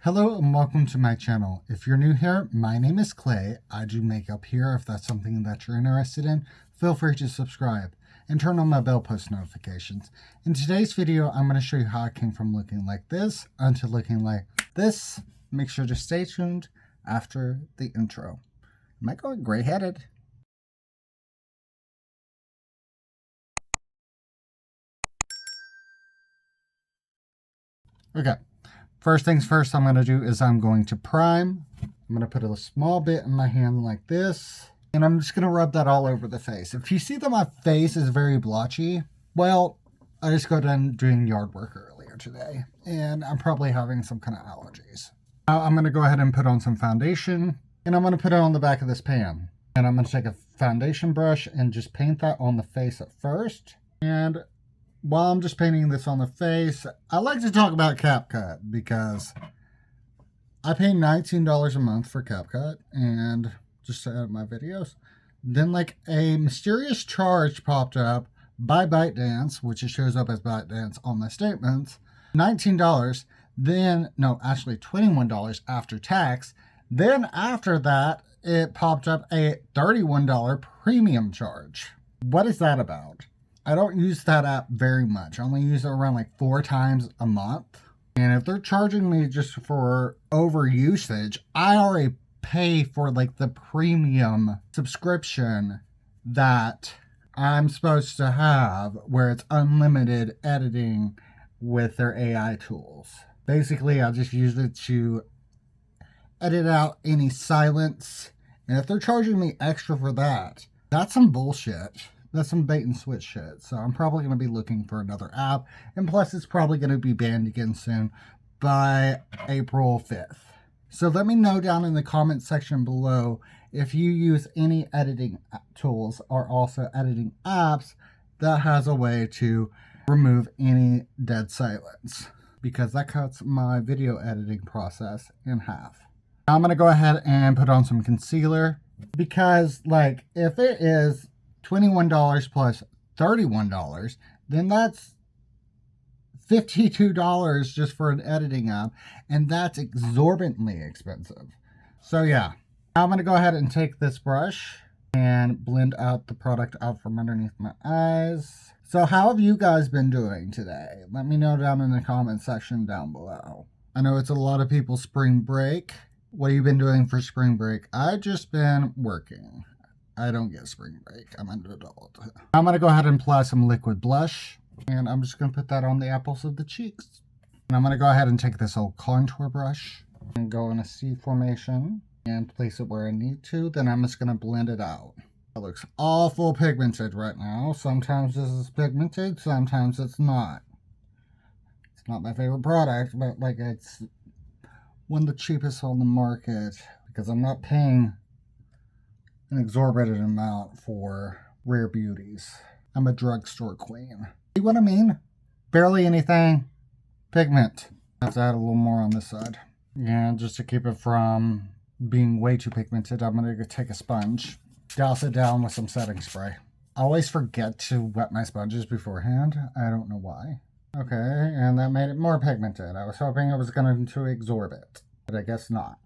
Hello and welcome to my channel. If you're new here, my name is Clay. I do makeup here. If that's something that you're interested in, feel free to subscribe and turn on my bell post notifications. In today's video, I'm going to show you how I came from looking like this unto looking like this. Make sure to stay tuned after the intro. Am I going gray-headed? Okay. First things first I'm going to do is I'm going to prime. I'm going to put a small bit in my hand like this. And I'm just going to rub that all over the face. If you see that my face is very blotchy, well, I just got done doing yard work earlier today. And I'm probably having some kind of allergies. Now I'm going to go ahead and put on some foundation. And I'm going to put it on the back of this pan. And I'm going to take a foundation brush and just paint that on the face at first. And while I'm just painting this on the face, I like to talk about CapCut because I pay $19 a month for CapCut and just to edit my videos. Then like a mysterious charge popped up by ByteDance, which it shows up as ByteDance on my statements. $19, then, no, actually $21 after tax. Then after that, it popped up a $31 premium charge. What is that about? I don't use that app very much. I only use it around like 4 times a month. And if they're charging me just for over usage, I already pay for like the premium subscription that I'm supposed to have where it's unlimited editing with their AI tools. Basically, I just use it to edit out any silence. And if they're charging me extra for that, that's some bullshit. That's some bait and switch shit. So I'm probably going to be looking for another app. And plus, it's probably going to be banned again soon by April 5th. So let me know down in the comment section below if you use any editing tools or also editing apps that has a way to remove any dead silence. Because that cuts my video editing process in half. Now I'm going to go ahead and put on some concealer. Because, like, if it is $21 plus $31, then that's $52 just for an editing app, and that's exorbitantly expensive. So yeah, now I'm going to go ahead and take this brush and blend out the product out from underneath my eyes. So how have you guys been doing today? Let me know down in the comment section down below. I know it's a lot of people's spring break. What have you been doing for spring break? I've just been working. I don't get spring break. I'm an adult. I'm going to go ahead and apply some liquid blush. And I'm just going to put that on the apples of the cheeks. And I'm going to go ahead and take this old contour brush and go in a C formation and place it where I need to. Then I'm just going to blend it out. It looks awful pigmented right now. Sometimes this is pigmented, sometimes it's not. It's not my favorite product, but like it's one of the cheapest on the market because I'm not paying an exorbitant amount for rare beauties. I'm a drugstore queen. See what I mean? Barely anything. Pigment. I have to add a little more on this side. And just to keep it from being way too pigmented, I'm going to take a sponge, douse it down with some setting spray. I always forget to wet my sponges beforehand. I don't know why. Okay, and that made it more pigmented. I was hoping it was going to absorb it, but I guess not.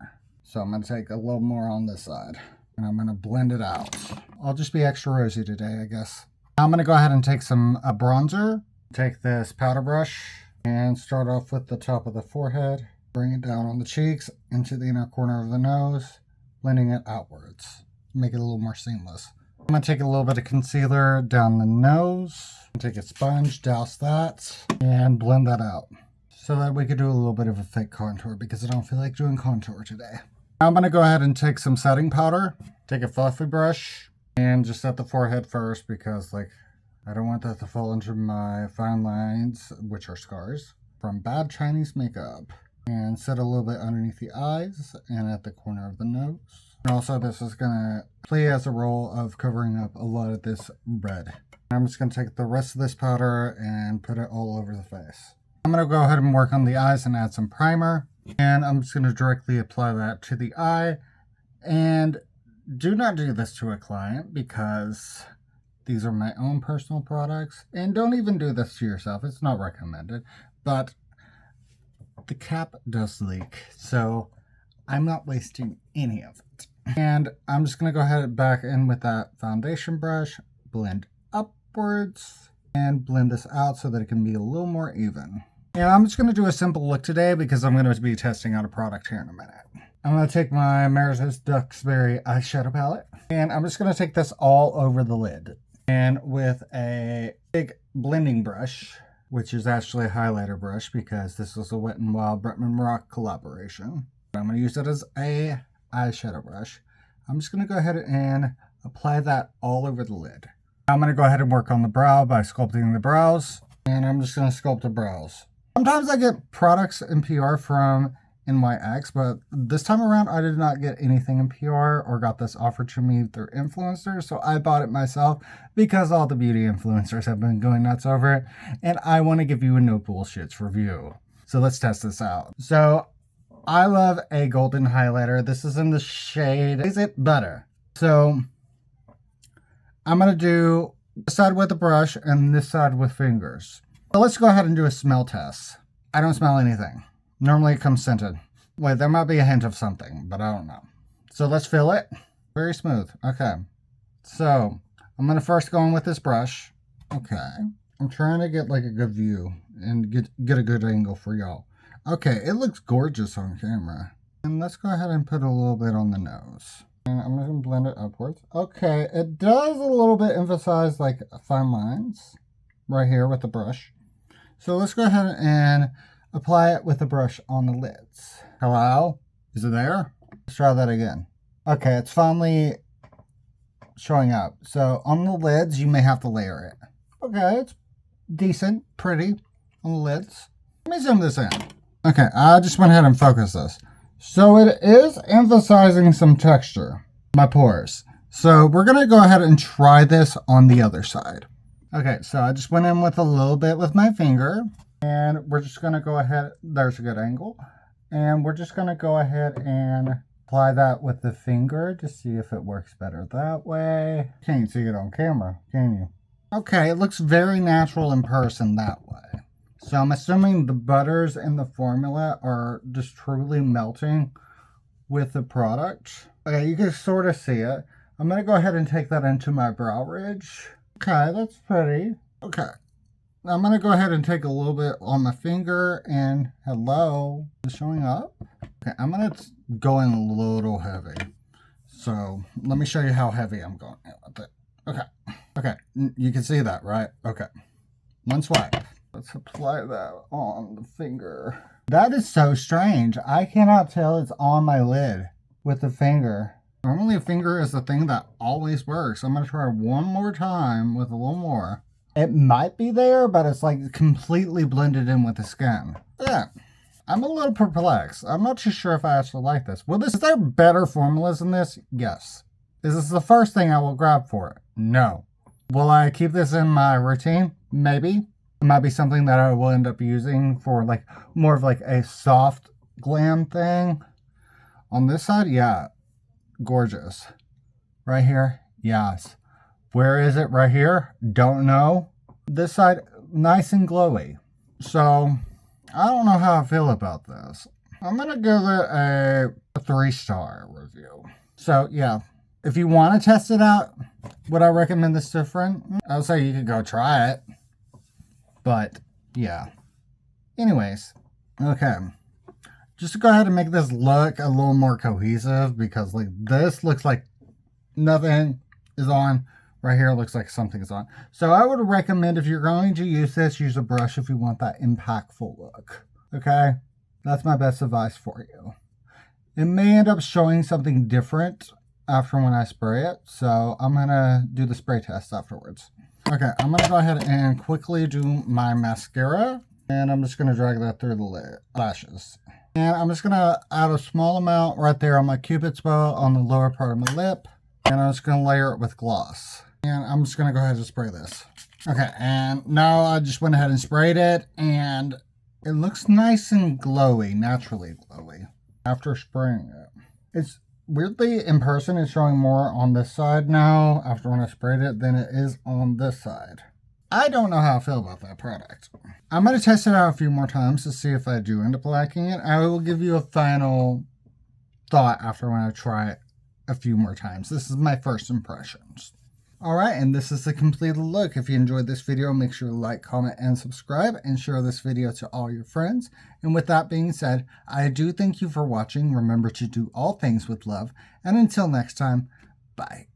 So I'm going to take a little more on this side. And I'm going to blend it out. I'll just be extra rosy today, I guess. Now I'm going to go ahead and take some bronzer. Take this powder brush and start off with the top of the forehead. Bring it down on the cheeks into the inner corner of the nose, blending it outwards. Make it a little more seamless. I'm going to take a little bit of concealer down the nose. Take a sponge, douse that, and blend that out. So that we could do a little bit of a fake contour because I don't feel like doing contour today. I'm going to go ahead and take some setting powder, take a fluffy brush, and just set the forehead first because, like, I don't want that to fall into my fine lines, which are scars, from bad Chinese makeup. And set a little bit underneath the eyes and at the corner of the nose. And also, this is going to play as a role of covering up a lot of this red. I'm just going to take the rest of this powder and put it all over the face. I'm going to go ahead and work on the eyes and add some primer. And I'm just going to directly apply that to the eye. And do not do this to a client because these are my own personal products. And don't even do this to yourself. It's not recommended. But the cap does leak, so I'm not wasting any of it. And I'm just going to go ahead back in with that foundation brush, blend upwards, and blend this out so that it can be a little more even. And I'm just going to do a simple look today because I'm going to be testing out a product here in a minute. I'm going to take my Marizos Duxbury eyeshadow palette, and I'm just going to take this all over the lid. And with a big blending brush, which is actually a highlighter brush because this is a Wet n Wild Bretman Rock collaboration. I'm going to use it as a eyeshadow brush. I'm just going to go ahead and apply that all over the lid. I'm going to go ahead and work on the brow by sculpting the brows, and I'm just going to sculpt the brows. Sometimes I get products in PR from NYX, but this time around I did not get anything in PR or got this offered to me through influencers, so I bought it myself because all the beauty influencers have been going nuts over it, and I want to give you a no bullshits review. So let's test this out. So I love a golden highlighter. This is in the shade Is It Butter. So I'm going to do this side with a brush and this side with fingers. So let's go ahead and do a smell test. I don't smell anything. Normally it comes scented. Wait, there might be a hint of something, but I don't know. So let's feel it. Very smooth. Okay. So I'm going to first go in with this brush. Okay. I'm trying to get like a good view and get a good angle for y'all. Okay, it looks gorgeous on camera. And let's go ahead and put a little bit on the nose. And I'm going to blend it upwards. Okay, it does a little bit emphasize like fine lines right here with the brush. So let's go ahead and apply it with the brush on the lids. Hello? Is it there? Let's try that again. Okay, it's finally showing up. So on the lids, you may have to layer it. Okay, it's decent, pretty on the lids. Let me zoom this in. Okay, I just went ahead and focused this. So it is emphasizing some texture, my pores. So we're going to go ahead and try this on the other side. Okay, so I just went in with a little bit with my finger, and we're just going to go ahead, there's a good angle, and we're just going to go ahead and apply that with the finger to see if it works better that way. Can't see it on camera, can you? Okay, it looks very natural in person that way. So I'm assuming the butters in the formula are just truly melting with the product. Okay, you can sort of see it. I'm going to go ahead and take that into my brow ridge. Okay, that's pretty. Okay. I'm going to go ahead and take a little bit on my finger and hello, is it showing up? Okay, I'm going to go in a little heavy. So let me show you how heavy I'm going with it. Okay. Okay, you can see that, right? Okay. One swipe. Let's apply that on the finger. That is so strange. I cannot tell it's on my lid with the finger. Normally a finger is the thing that always works. I'm going to try one more time with a little more. It might be there, but it's like completely blended in with the skin. Yeah, I'm a little perplexed. I'm not too sure if I actually like this. Is there better formulas than this? Yes. Is this the first thing I will grab for it? No. Will I keep this in my routine? Maybe. It might be something that I will end up using for like more of like a soft glam thing. On this side, yeah, gorgeous. Right here, yes. Where is it? Right here? Don't know. This side, nice and glowy. So, I don't know how I feel about this. I'm going to give it a 3-star review. So, yeah. If you want to test it out, would I recommend this different? I would say you could go try it. But, yeah. Anyways, okay. Just to go ahead and make this look a little more cohesive, because like this looks like nothing is on. Right here looks like something is on. So I would recommend if you're going to use this, use a brush if you want that impactful look. Okay? That's my best advice for you. It may end up showing something different after when I spray it. So I'm going to do the spray test afterwards. Okay, I'm going to go ahead and quickly do my mascara. And I'm just going to drag that through the lashes. And I'm just going to add a small amount right there on my cupid's bow on the lower part of my lip. And I'm just going to layer it with gloss. And I'm just going to go ahead and spray this. Okay, and now I just went ahead and sprayed it. And it looks nice and glowy, naturally glowy, after spraying it. It's weirdly, in person, it's showing more on this side now, after when I sprayed it, than it is on this side. I don't know how I feel about that product. I'm going to test it out a few more times to see if I do end up liking it. I will give you a final thought after when I try it a few more times. This is my first impressions. Alright, and this is the completed look. If you enjoyed this video, make sure to like, comment, and subscribe, and share this video to all your friends. And with that being said, I do thank you for watching. Remember to do all things with love, and until next time, bye.